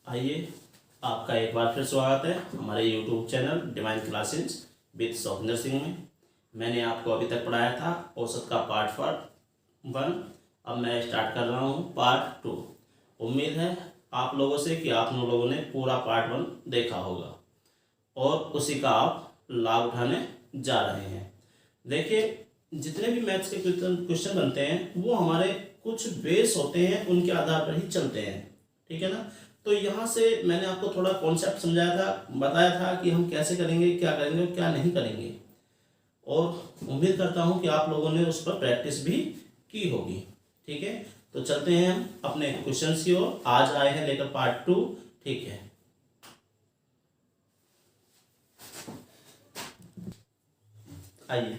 आइए, आपका एक बार फिर स्वागत है हमारे YouTube channel divine classes with Swapninder Singh में। मैंने आपको अभी तक पढ़ाया था औसत का पार्ट 1। अब मैं स्टार्ट कर रहा हूँ पार्ट 2। उम्मीद है आप लोगों से कि आप लोगों ने पूरा पार्ट 1 देखा होगा और उसी का आप लाभ उठाने जा रहे हैं। देखिए, जितने भी मैथ्स के क्वेश्चन बनते हैं वो हमारे कुछ बेस होते हैं, उनके आधार पर ही चलते हैं, ठीक है ना। तो यहाँ से मैंने आपको थोड़ा कॉन्सेप्ट समझाया था, बताया था कि हम कैसे करेंगे, क्या करेंगे और क्या नहीं करेंगे, और उम्मीद करता हूँ कि आप लोगों ने उस पर प्रैक्टिस भी की होगी। ठीक है, तो चलते हैं हम अपने क्वेश्चन की ओर। आज आए हैं लेकर पार्ट 2। ठीक है, आइए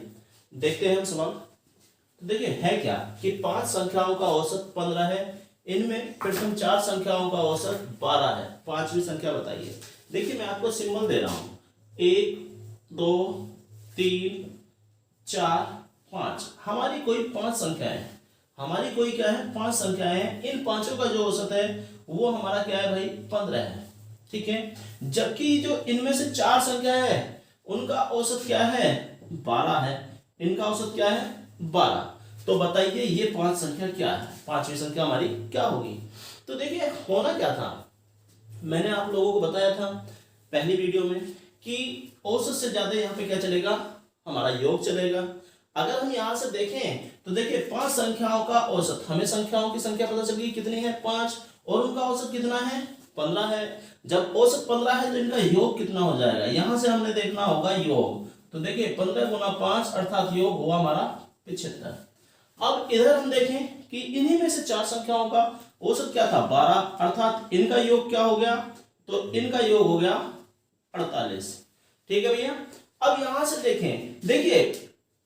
देखते हैं हम सवाल। तो देखिए है क्या कि 5 संख्याओं का औसत 15 है, इनमें प्रथम 4 संख्याओं का औसत 12 है। पांचवी संख्या बताइए। देखिए मैं आपको सिंबल दे रहा हूं, 1 2 3 4 5। हमारी कोई 5 संख्याएं हैं, हमारी कोई क्या है 5 संख्याएं हैं। इन पांचों का जो औसत है वो हमारा क्या है भाई 15 है। ठीक है, जबकि जो इनमें से 4 संख्याएं हैं उनका औसत क्या है 12 है, इनका औसत क्या है 12। तो बताइए ये 5 संख्या क्या है, पांचवी संख्या हमारी क्या होगी। तो देखिए होना क्या था, मैंने आप लोगों को बताया था पहली वीडियो में कि औसत से ज्यादा यहाँ पे क्या चलेगा, हमारा योग चलेगा। अगर हम यहाँ से देखें तो देखिए 5 संख्याओं का औसत, हमें संख्याओं की संख्या पता चल गई कितनी है 5, और उनका औसत कितना है 15 है। जब औसत 15 है तो इनका योग कितना हो जाएगा, यहां से हमने देखना होगा योग। तो देखिए 15 गुना 5 अर्थात योग हुआ हमारा 75। अब इधर हम देखें कि इन्हीं में से 4 संख्याओं का औसत क्या था 12, अर्थात इनका योग क्या हो गया, तो इनका योग हो गया 48। ठीक है भैया। अब यहां से देखें, देखिए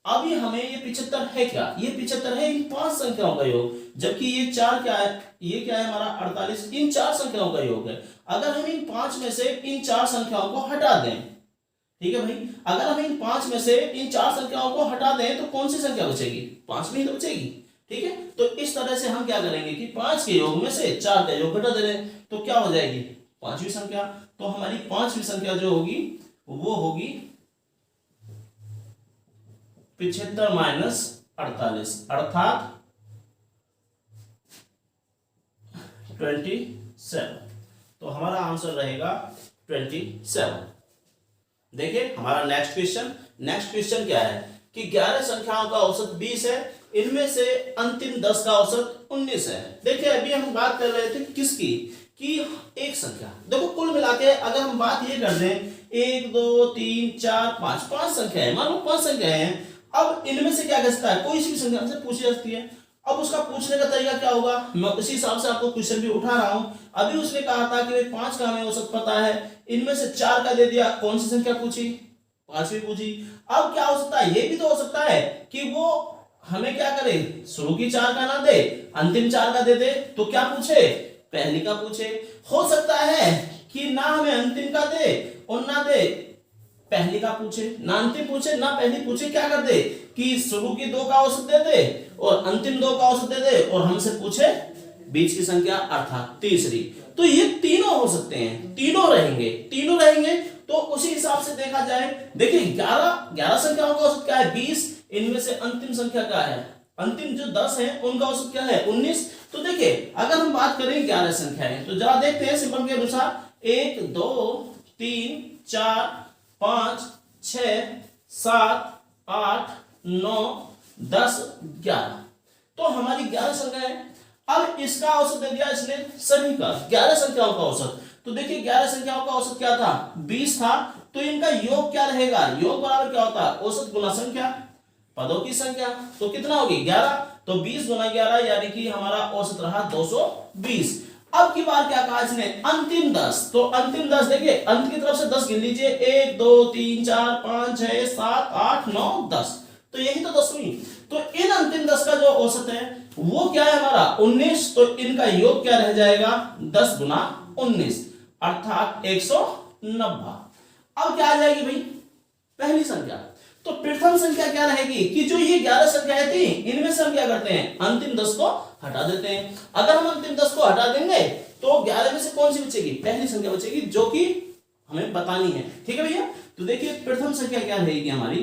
अभी हमें ये 75 है क्या, ये 75 है इन 5 संख्याओं का योग, जबकि ये 4 क्या है, ये क्या है हमारा 48 इन 4 संख्याओं का योग है। अगर हम इन 5 में से इन 4 संख्याओं को हटा दें, ठीक है भाई, अगर हम इन 5 में से इन 4 संख्याओं को हटा दें तो कौन सी संख्या बचेगी, 5 में ही तो बचेगी। ठीक है, तो इस तरह से हम क्या करेंगे कि 5 के योग में से 4 का योग घटा दे रहे हैं, तो क्या हो जाएगी पांचवी संख्या। तो हमारी पांचवी संख्या जो होगी वो होगी 75 माइनस 48 अर्थात 27। तो हमारा आंसर रहेगा 27। देखिए हमारा नेक्स्ट क्वेश्चन क्या है कि 11 संख्याओं का औसत 20 है, इनमें से अंतिम 10 का औसत 19 है। देखिए अभी हम बात कर रहे थे किसकी, कि एक संख्या, देखो कुल मिला के अगर हम बात ये कर दें 1 2 3 4 5, 5 संख्या है, मान लो 5 संख्या है। अब इनमें से क्या कर सकता है, कोई सी भी संख्या से पूछी जा सकती है। अब उसका पूछने का तरीका क्या होगा, मैं उसी हिसाब से आपको क्वेश्चन भी उठा रहा हूं। अभी उसने कहा था कि भाई 5 का हमें औसत पता है, इनमें से 4 का दे दिया, कौन सी संख्या पूछी, पांचवी पूछी। अब क्या हो सकता है, ये भी तो हो सकता है कि वो हमें क्या करे, शुरू की 4 का ना दे, अंतिम 4 का दे दे, तो क्या पूछे पहली का पूछे। हो सकता है कि ना हमें अंतिम का दे और ना दे पहली का पूछे, ना अंतिम पूछे ना पहली पूछे, क्या कर दे कि शुरू की 2 का औसत दे दे और अंतिम 2 का औसत दे दे और हमसे पूछे बीच की संख्या अर्थात तीसरी। तो ये तीनों हो सकते हैं, तीनों रहेंगे। तो उसी हिसाब से देखा जाए, देखिए 11 संख्याओं का औसत क्या है 20, इनमें से अंतिम संख्या क्या है, अंतिम जो 10 है उनका औसत क्या है 19। तो देखिए अगर हम बात करें 11 संख्याएं तो जरा देखते हैं सिंपल के अनुसार, 1 2 3 4 5 6 7 8 9 10 11। तो हमारी 11 संख्याएं। अब इसका औसत दे दिया इसने सभी का, 11 संख्याओं का औसत। तो देखिए 11 संख्याओं का औसत क्या था 20 था, तो इनका योग क्या रहेगा, योग बराबर क्या होता है औसत गुना संख्या, पदों की संख्या। तो कितना होगी 11, तो 20 गुना 11 यानी कि हमारा औसत रहा 220। अब की बार क्या कहा इसने अंतिम 10, तो अंतिम 10 देखिए अंत की तरफ से 10 गिन लीजिए, 1 2 3 4 5 6 7 8 9 10, तो यही तो 10 हुई। तो इन अंतिम 10 का जो औसत है वो क्या है हमारा 19, तो इनका योग क्या रह जाएगा 10 गुना 19 अर्थात 190। अब क्या आ जाएगी भाई पहली संख्या। तो प्रथम संख्या क्या रहेगी कि जो ये 11 संख्याएं थी इनमें से हम क्या करते हैं अंतिम 10 को हटा देते हैं। अगर हम अंतिम 10 को हटा देंगे तो 11 में से कौन सी बचेगी, पहली संख्या बचेगी जो कि हमें बतानी है। ठीक है भैया, तो देखिए प्रथम संख्या क्या रहेगी हमारी,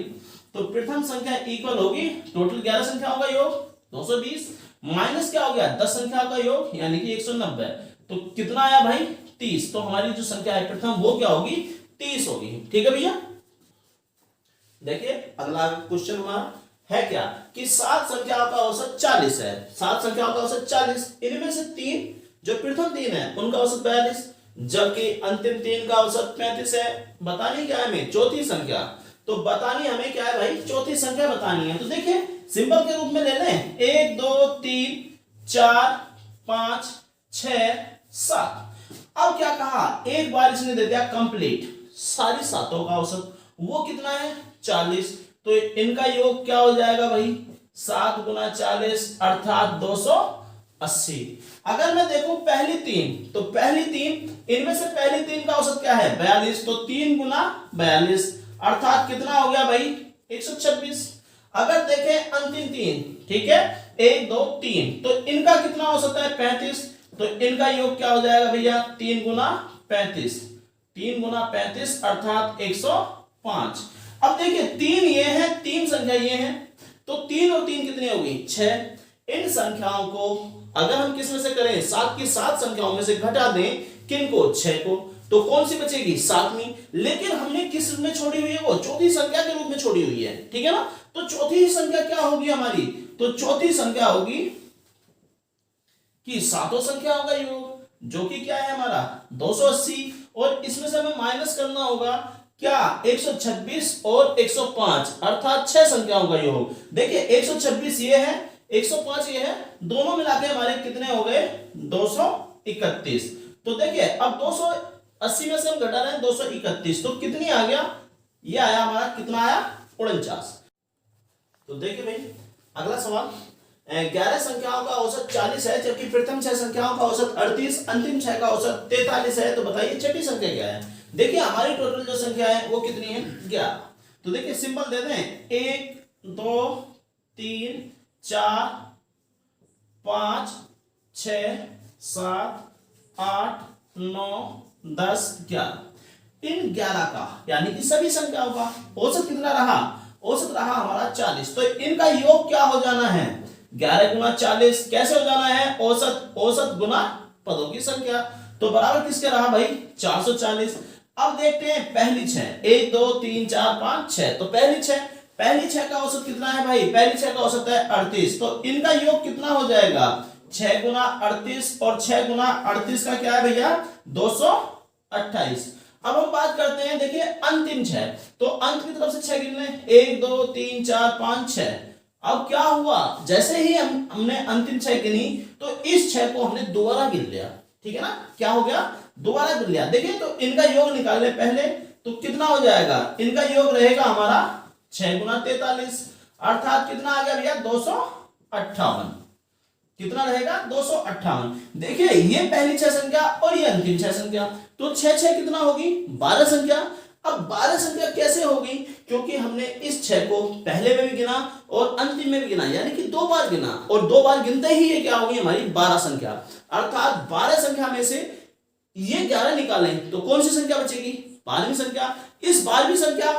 तो प्रथम संख्या इक्वल होगी टोटल 11 संख्याओं का योग 220 माइनस क्या हो गया 10 संख्याओं का योग यानी कि 190, तो कितना आया भाई 30। तो हमारी जो संख्या है प्रथम वो क्या होगी 30 होगी। ठीक है भैया, देखिए अगला क्वेश्चन हमारा है क्या कि 7 संख्याओं का औसत 40 है, 7 संख्याओं का औसत 40, इनमें से 3 जो प्रथम 3 है उनका औसत 42 जबकि अंतिम 3 का औसत 35 है। बतानी क्या है हमें चौथी संख्या, तो बतानी हमें क्या है भाई चौथी संख्या बतानी है। तो देखिए सिंबल के रूप में ले लें 1 2 3 4 5 6 7। अब क्या कहा एक बार इसने दे दिया कंप्लीट सारी सातों का औसत, वो कितना है 40, तो इनका योग क्या हो जाएगा भाई 7 गुना 40 अर्थात 280। अगर मैं देखूं पहली 3, तो पहली 3 इनमें से पहली 3 का औसत क्या है 42, तो 3 गुना 42 अर्थात कितना हो गया भाई 126। अगर देखें अंतिम 3, ठीक है 1 2 3, तो इनका कितना औसत है 35, तो इनका योग क्या हो जाएगा भैया 3 गुना 35, 3 गुना 35 अर्थात 105। अब देखिए 3 ये है 3 संख्या ये है, तो 3 और 3 कितनी होगी 6। इन संख्याओं को अगर हम किस में से करें 7 की 7 संख्याओं में से घटा दें किनको 6 को, तो कौन सी बचेगी 7वीं, लेकिन हमने किस रूप में छोड़ी हुई है वो चौथी संख्या के रूप में छोड़ी हुई है। ठीक है ना, तो चौथी संख्या क्या होगी हमारी, तो चौथी संख्या होगी कि सातों संख्याओं का योग जो कि क्या है हमारा 280, और इसमें से हमें माइनस करना होगा क्या 126 और 105 अर्थात 6 संख्याओं का योग। देखिए 126 ये है 105 ये है, दोनों मिलाके हमारे कितने हो गए 231। तो देखिए अब 280 में से हम घटा रहे हैं 231, तो कितनी आ गया ये आया हमारा कितना आया 49। तो देखिए भाई अगला सवाल 11 संख्याओं का औसत 40 है जबकि प्रथम 6 संख्याओं का औसत 38, अंतिम 6 का औसत 43 है, तो बताइए छठी संख्या क्या है। देखिए हमारी टोटल जो संख्या है वो कितनी है 11। तो देखिए सिंबल दे दें 1 2 3 4 5 6 7 8 9 10 11। इन 11 का यानी कि सभी संख्याओं का औसत कितना रहा, औसत रहा हमारा 40, तो इनका योग क्या हो जाना है 11 गुना 40, कैसे हो जाना है औसत, औसत गुना पदों की संख्या, तो बराबर किसके रहा भाई 440। अब देखते हैं पहली 6 1 2 3 4 5 6, तो पहली 6 का औसत कितना है भाई, पहली 6 का औसत है 38, तो इनका योग कितना हो जाएगा 6 गुना 38 और 6 गुना 38 का क्या है भैया 228। अब हम बात करते हैं देखिए अंतिम 6, तो अंत की तरफ से 6 गिन लें 1 2 3 4 5 6। अब क्या हुआ जैसे ही हमने अंतिम 6 गिनी तो इस 6 को हमने दोबारा गिन लिया। ठीक है ना, क्या हो गया दोबारा गिन लिया। देखिए तो इनका योग निकाल ले पहले, तो कितना हो जाएगा इनका योग रहेगा हमारा 6 गुना 43 अर्थात कितना आ गया भैया 258, कितना रहेगा 258। देखिए ये पहली 6 संख्या और ये अंतिम 6 संख्या, तो 6 6 कितना होगी 12 संख्या। अब 12 संख्या कैसे होगी, क्योंकि हमने इस 6 को पहले में भी गिना और अंतिम में भी गिना, यानी कि 2 बार गिना, और 2 बार गिनते ही ये क्या होगी हमारी 12 संख्या, अर्थात 12 संख्या में से ये 11 निकालें तो कौन सी संख्या बचेगी 12वीं संख्या। इस 12वीं संख्या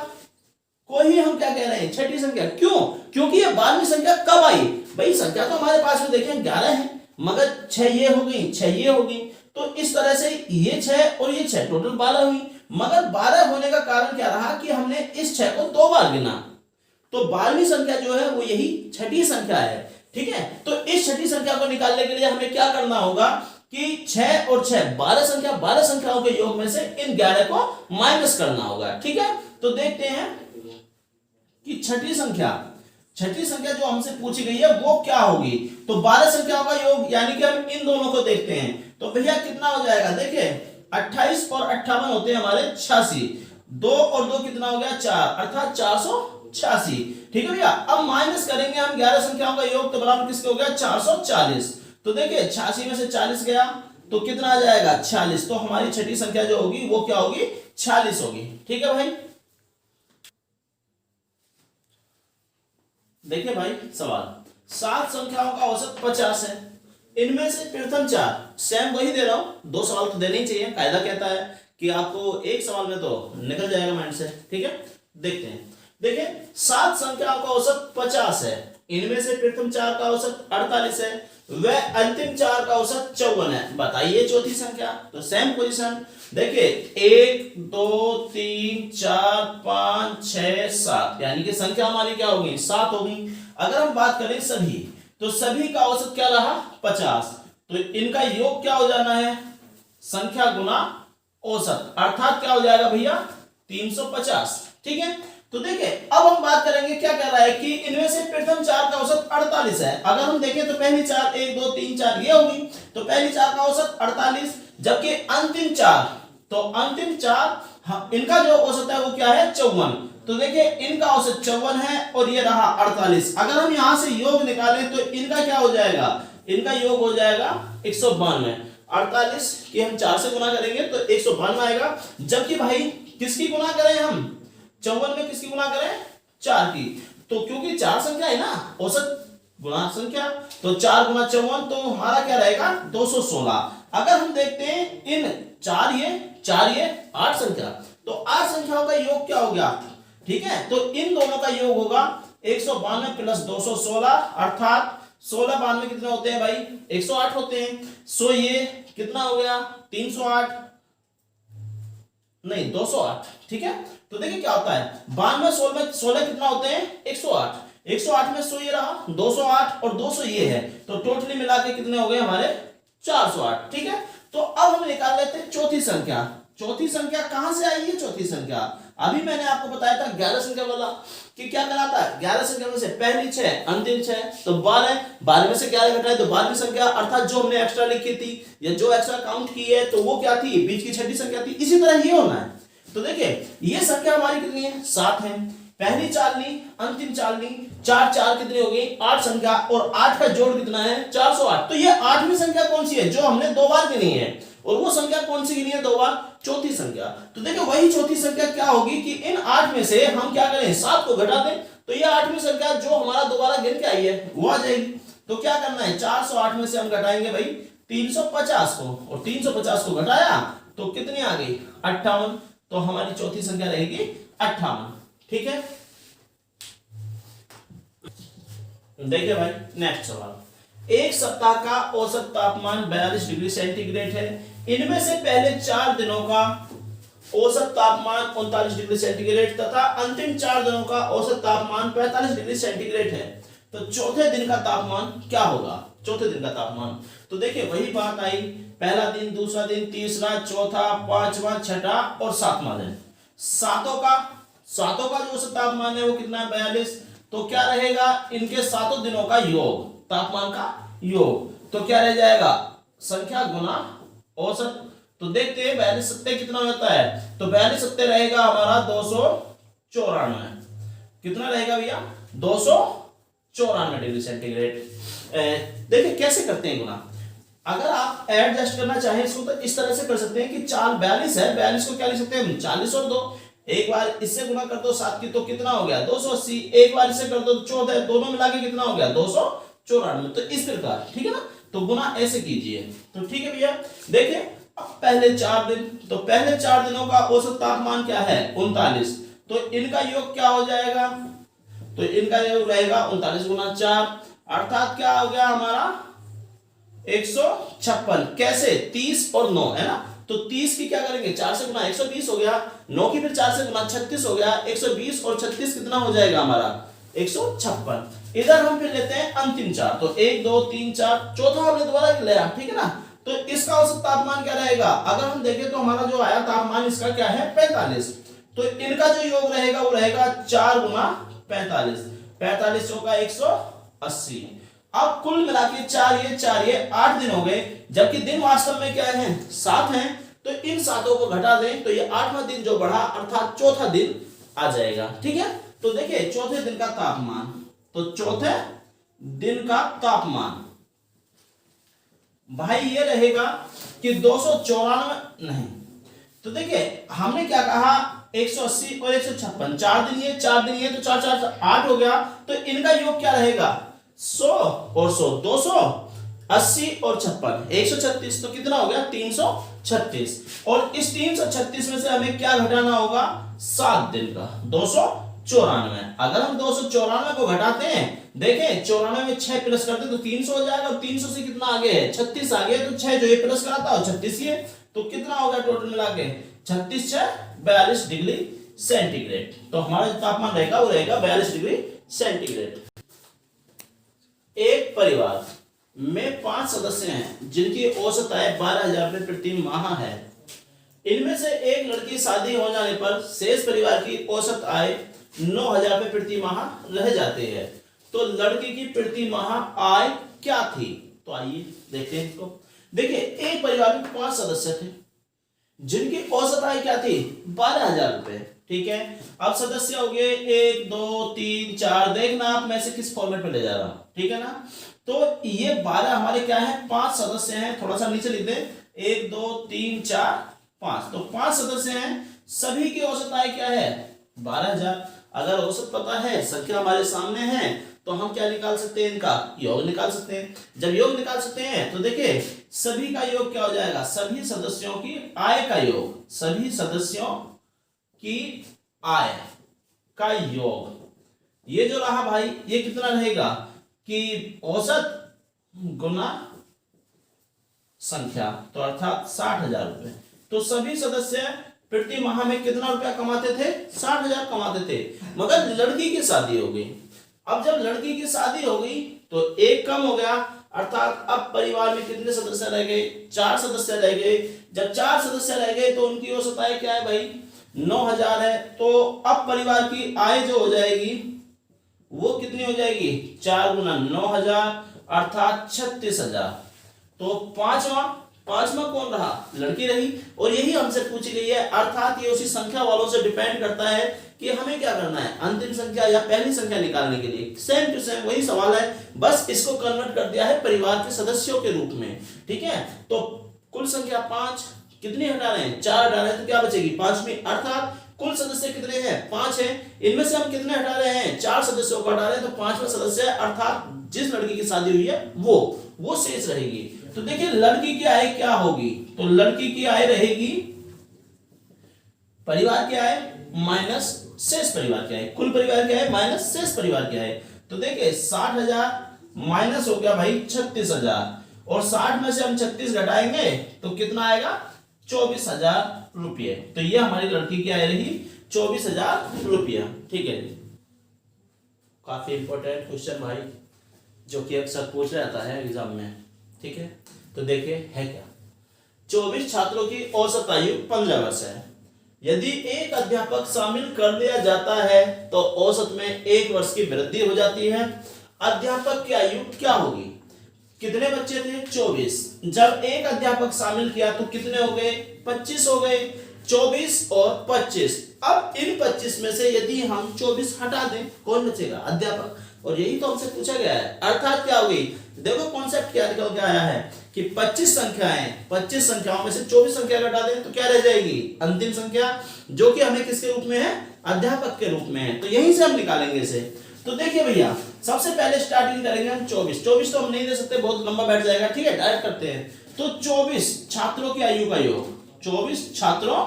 को ही हम क्या कह रहे हैं छठी संख्या, क्यों, क्योंकि ये 12वीं संख्या कब आई भाई, संख्या तो हमारे पास में देखें 11 है मगर 6 ये हो गई 6 ये हो गई, तो इस तरह से ये 6 और ये 6 टोटल 12 हुई, मगर 12 होने का कारण क्या रहा कि हमने इस 6 को 2 बार गिना, तो 12वीं संख्या जो है वो यही छठी संख्या है। ठीक है, तो इस छठी संख्या को निकालने के लिए हमें क्या करना होगा कि 6 और 6 12 संख्या, 12 संख्याओं के योग में से इन 11 को माइनस करना होगा। ठीक है, तो देखते हैं कि छठी संख्या जो हमसे पूछी गई है वो क्या होगी, तो 12 संख्याओं का योग यानी कि हम इन दोनों को देखते हैं, तो भैया कितना हो जाएगा, देखिए 28 और 58 होते हैं हमारे 86, 2 और 2 कितना हो गया 4 अर्थात 486। ठीक है भैया, अब माइनस करेंगे हम 11 संख्याओं का योग, तो बराबर किसके हो गया 440, तो देखिए 86 में से 40 गया तो कितना आ जाएगा 46, तो हमारी छठी संख्या जो होगी वो क्या होगी 46 होगी। ठीक है भाई, देखिए भाई सवाल 7 संख्याओं का औसत 50 है, इनमें से प्रथम चार, सेम वही दे रहा हूं, 2 सवाल तो देने ही चाहिए, कायदा कहता है कि आपको एक सवाल में तो निकल जाएगा माइंड से। ठीक है, देखते हैं। देखिए 7 संख्याओं का औसत 50 है, इनमें से प्रथम चार का औसत 48 है, वह अंतिम चार का औसत 54 है। बताइए चौथी संख्या। तो सेम पोजीशन, देखिए 1 2 3 4 5 6 7, यानी कि संख्या हमारी क्या होगी, 7 होगी। अगर हम बात करें सभी, तो सभी का औसत क्या रहा, 50। तो इनका योग क्या हो जाना है, संख्या गुना औसत, अर्थात क्या हो जाएगा भैया, 350। ठीक है, तो देखिए अब हम बात करेंगे, क्या कह रहा है कि इनमें से प्रथम चार का औसत 48 है। अगर हम देखें तो पहली चार 1 2 3 4 ये होगी, तो पहली चार का औसत 48, जबकि अंतिम चार, तो अंतिम चार इनका जो औसत है वो क्या है, 54। तो देखिए इनका औसत 54 है और ये रहा 48। अगर हम यहां से योग निकालें तो इनका क्या हो जाएगा, इनका योग हो जाएगा 192। 48 की हम 4 से गुना करेंगे तो 192 आएगा, जबकि भाई किसकी गुना करें हम, 54 में किसकी गुना करें, 4 की। तो क्योंकि 4 संख्या है ना, औसत गुना संख्या, तो 4 गुना 54, तो हमारा क्या रहेगा, 216। अगर हम देखते हैं इन 4 ये 8 संख्या, तो 8 संख्याओं का योग क्या हो गया, ठीक है, तो इन दोनों का योग होगा 192 प्लस 216, अर्थात 16 92 कितने होते हैं भाई, 108 होते हैं। सो ये कितना हो गया, 308 नहीं 208। ठीक है, तो देखिए क्या होता है, 92 16 कितना होते हैं, 108। 108 में 100 ये रहा, 208 और 200 ये है, तो टोटली मिला के कितने हो गए हमारे, 408। ठीक है, तो अब हम निकाल लेते हैं चौथी संख्या। चौथी संख्या कहां से आई है, चौथी संख्या अभी मैंने आपको बताया था 11 संख्या वाला, कि क्या करना था, 11 संख्या में से पहली 6 अंतिम 6, तो 12 में से 11 घटाए तो 12वीं संख्या, अर्थात जो हमने एक्स्ट्रा लिखी थी या जो एक्स्ट्रा काउंट की है तो वो क्या थी, बीच की छठी संख्या थी। इसी तरह ये होना है। तो देखिए ये संख्या हमारी कितनी है, 7 है, पहली 4 ली, अंतिम 4 ली, 4 4 कितनी हो गई, 8 संख्या, और 8 का जोड़ कितना है, 408। तो ये 8वीं संख्या कौन सी है, जो हमने 2 बार गिनी है, और वो संख्या कौन सी गिनी है 2 बार, चौथी संख्या। तो देखो वही चौथी संख्या क्या होगी कि इन 8 में से हम क्या करें, 7 को घटा दें, तो ये 8वीं संख्या जो हमारा दोबारा गिन के आई है वो आ जाएगी। तो क्या करना है, 408 में से हम घटाएंगे भाई 350 को, और 350 को घटाया तो कितनी आ गई, 58। तो हमारी चौथी संख्या रहेगी 58। ठीक है, देखिए भाई नेक्स्ट सवाल, एक सप्ताह का औसत तापमान 42 डिग्री सेंटीग्रेड है, इनमें से पहले 4 दिनों का औसत तापमान 39 डिग्री सेंटीग्रेड तथा अंतिम 4 दिनों का औसत तापमान 45 डिग्री सेंटीग्रेड है। तो चौथे दिन का तापमान क्या होगा, चौथे दिन का तापमान। तो देखिए वही बात आई, पहला दिन, दूसरा दिन, तीसरा, चौथा, पांचवा, छठा और 7वां दिन। सातों का जो औसत तापमान है वो कितना है, 42। तो क्या रहेगा, इनके 7 दिनों का योग, तापमान का योग, तो क्या रह जाएगा, संख्या गुना औसत। तो देखते हैं 42 सत्ते कितना होता है, तो 42 सत्ते रहेगा हमारा 294। कितना रहेगा भैया, 294 डिग्री सेंटीग्रेड। देखिए कैसे करते हैं गुना, अगर आप एडजस्ट करना चाहें इसको तो इस तरह से कर सकते हैं कि 42 है, 42 को क्या लिख सकते हैं, 40 और 2, एक बार इससे गुना कर दो 7 की, तो कितना हो गया 280, एक बार इससे कर दो 14, दोनों मिला के कितना हो गया 294। तो इस प्रकार, ठीक है ना, तो गुना ऐसे कीजिए। तो ठीक है भैया, देखिए अब पहले 4 दिन, तो पहले 4 दिनों का औसत तापमान क्या है 39, तो इनका योग क्या हो जाएगा, तो इनका योग रहेगा 39 गुना 4, अर्थात क्या हो गया हमारा 156। कैसे, 30 और 9 है ना, तो 30 की क्या करेंगे 4 से गुना 120 हो गया, 9 की फिर 4 से गुना 36 हो गया, 120 और 36 कितना हो जाएगा हमारा 156। इधर हम फिर लेते हैं अंतिम 4, तो 1 2 3 4, चौथा हमने दोबारा लिया, ठीक है ना। तो इसका औसत तापमान क्या रहेगा, अगर हम देखें तो हमारा जो आया तापमान इसका क्या है 45। तो इनका जो योग रहेगा वो रहेगा 4 गुना 45, 45 चौका 180। अब कुल मिला के 4 ये 8 दिन हो गए, जबकि दिन वास्तव में क्या है 7 हैं। तो इन 7 को घटा दें तो ये 8वां दिन जो बढ़ा अर्थात चौथा दिन आ जाएगा। ठीक है, तो देखिए चौथे दिन का तापमान, तो चौथे दिन का तापमान भाई ये रहेगा कि 294 नहीं, तो देखिए हमने क्या कहा 180 और 156, 4 दिन ये 4 दिन ये, तो 4 4 8 हो गया। तो इनका योग क्या रहेगा 100 और 100 200, 80 और 56, 136, तो कितना हो गया 336। और इस 336 में से हमें क्या घटाना होगा, 7 दिन का 294। अगर हम 294 को घटाते हैं, देखें 94 में 6 प्लस करते तो 300 हो जाएगा, और 300 से कितना आगे है 36 आगे है, तो 6 जो ये प्लस कराता है 36 ही है, तो कितना हो गया टोटल मिला के 36 6 42 डिग्री सेंटीग्रेड। तो हमारा जो तापमान रहेगा वो रहेगा 42 डिग्री सेंटीग्रेड। एक परिवार में 5 सदस्य हैं जिनकी औसत आय 12,000 रुपए प्रति माह है। इनमें से एक लड़की शादी हो जाने पर शेष परिवार की औसत आय 9,000 रुपए प्रति माह रह जाती है। तो लड़की की प्रति माह आय क्या थी? तो आइए देखते हैं इसको। देखिए एक परिवार में 5 सदस्य थे जिनकी औसत आय क्या थी 12,000 रुपए। ठीक है, अब सदस्य हो गए 1 2 3 4, देखना आप मैं से किस फॉर्मेट में ले जा रहा हूं, ठीक है ना। तो ये 12 हमारे क्या है 5 सदस्य हैं, थोड़ा सा नीचे लिख दे 1 2 3 4 5, तो 5 सदस्य हैं, सभी की औसत आय क्या है 12,000। अगर औसत पता है, संख्या हमारे सामने है, तो हम क्या निकाल सकते हैं, इनका योग निकाल सकते हैं। जब योग निकाल सकते हैं तो देखिए सभी का योग क्या हो जाएगा, सभी सदस्यों की आय का योग, सभी सदस्यों की आय का योग, ये जो रहा भाई ये कितना रहेगा कि औसत गुना संख्या, तो अर्थात 60,000 रुपए। तो सभी सदस्य प्रति माह में कितना रुपया कमाते थे 60,000 कमाते थे, मगर लड़की की शादी हो गई। अब जब लड़की की शादी हो गई तो एक कम हो गया, अर्थात अब परिवार में कितने सदस्य रह गए 4 सदस्य रह गए। जब 4 सदस्य रह गए तो उनकी औसत आय क्या है भाई 9,000 है। तो अब परिवार की आय जो हो जाएगी वो कितनी हो जाएगी 4 गुना 9,000 अर्थात 36,000। तो पांचवा कौन रहा, लड़की रही। और यही हमसे पूछी गई है, अर्थात ये उसी संख्या वालों से डिपेंड करता है कि हमें क्या करना है, अंतिम संख्या या पहली संख्या निकालने के लिए सेम टू सेम वही सवाल है, बस इसको कन्वर्ट कर दिया है परिवार के सदस्यों के रूप में। ठीक है, तो कुल संख्या 5, कितनी हटा रहे हैं 4 हटा रहे हैं, तो क्या बचेगी 5वीं, अर्थात कुल सदस्य कितने हैं 5 हैं, इनमें से हम कितने हटा रहे हैं 4 सदस्यों को हटा रहे हैं, तो 5वां सदस्य अर्थात जिस लड़की की शादी हुई है वो शेष रहेगी। तो देखिए लड़की की आय क्या होगी, तो लड़की की आय रहेगी परिवार की आय माइनस शेष परिवार की आय, कुल परिवार की आय माइनस शेष परिवार की आय। तो देखिए 60,000 माइनस हो गया भाई 36,000, और 60 में से हम 36 घटाएंगे तो कितना आएगा 24,000 रुपये। तो ये हमारी लड़की की आय रही 24,000 रुपया। ठीक है, काफी इंपॉर्टेंट क्वेश्चन भाई, जो कि अक्सर पूछ जाता है एग्जाम में। ठीक है, तो देखिए है क्या, 24 छात्रों की औसत आयु 15 वर्ष है। यदि एक अध्यापक शामिल कर दिया जाता है तो औसत में 1 वर्ष की वृद्धि हो जाती है। अध्यापक की आयु क्या होगी, कितने बच्चे थे 24, जब एक अध्यापक शामिल किया तो कितने हो गए 25 हो गए, 24 और 25। अब इन 25 में से यदि हम 24 हटा दें कौन बचेगा अध्यापक, और यही तो हमसे पूछा गया है। अर्थात क्या होगी, देखो कॉन्सेप्ट क्या निकल के आया है कि 25 संख्याएं, 25 संख्याओं में से 24 संख्या घटा दें तो क्या रह जाएगी अंतिम संख्या, जो कि हमें किसके रूप में है अध्यापक के रूप में है। तो यहीं से हम निकालेंगे इसे। तो देखिए भैया सबसे पहले स्टार्टिंग करेंगे हम 24 तो हम नहीं दे सकते, बहुत लंबा बैठ जाएगा। ठीक है, डायरेक्ट करते हैं। तो 24 छात्रों की आयु का योग, 24 छात्रों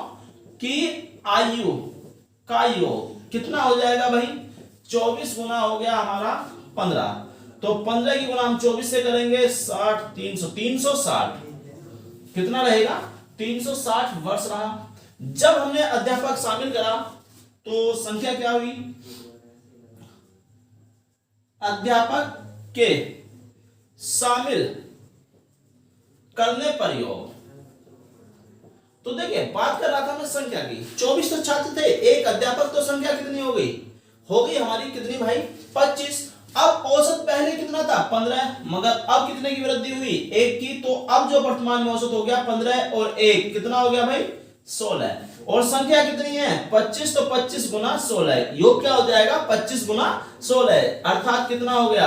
की आयु का योग कितना हो जाएगा भाई 24 गुना हो गया हमारा 15, तो 15 की गुना हम 24 से करेंगे 60 360 कितना रहेगा 360 वर्ष रहा। जब हमने अध्यापक शामिल करा तो संख्या क्या हुई, अध्यापक के शामिल करने पर योग। तो देखिए बात कर रहा था मैं संख्या की, 24 तो छात्र थे, एक अध्यापक, तो संख्या कितनी हो गई हमारी कितनी भाई 25। अब औसत पहले कितना था 15, मगर अब कितने की वृद्धि हुई 1 की, तो अब जो वर्तमान में औसत हो गया 15 और 1 कितना हो गया भाई 16, और संख्या कितनी है 25, तो 25 गुना 16, योग क्या हो जाएगा 25 गुना 16, अर्थात कितना हो गया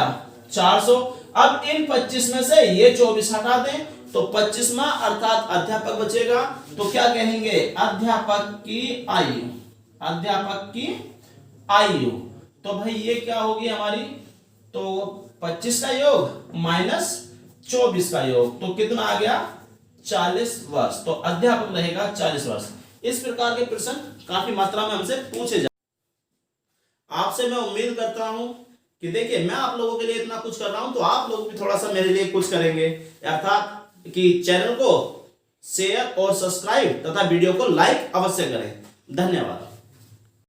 400। अब इन 25 में से ये 24 हटा दें तो 25वां अर्थात अध्यापक बचेगा, तो क्या कहेंगे अध्यापक की आयु, अध्यापक की आयु। तो भाई ये क्या होगी हमारी, तो 25 का योग माइनस 24 का योग, तो कितना आ गया 40 वर्ष। तो अध्यापक रहेगा 40 वर्ष। इस प्रकार के प्रश्न काफी मात्रा में हमसे पूछे जाते। आपसे मैं उम्मीद करता हूं कि देखिए मैं आप लोगों के लिए इतना कुछ कर रहा हूं, तो आप लोग भी थोड़ा सा मेरे लिए कुछ करेंगे, अर्थात कि चैनल को शेयर और सब्सक्राइब तथा वीडियो को लाइक अवश्य करें। धन्यवाद।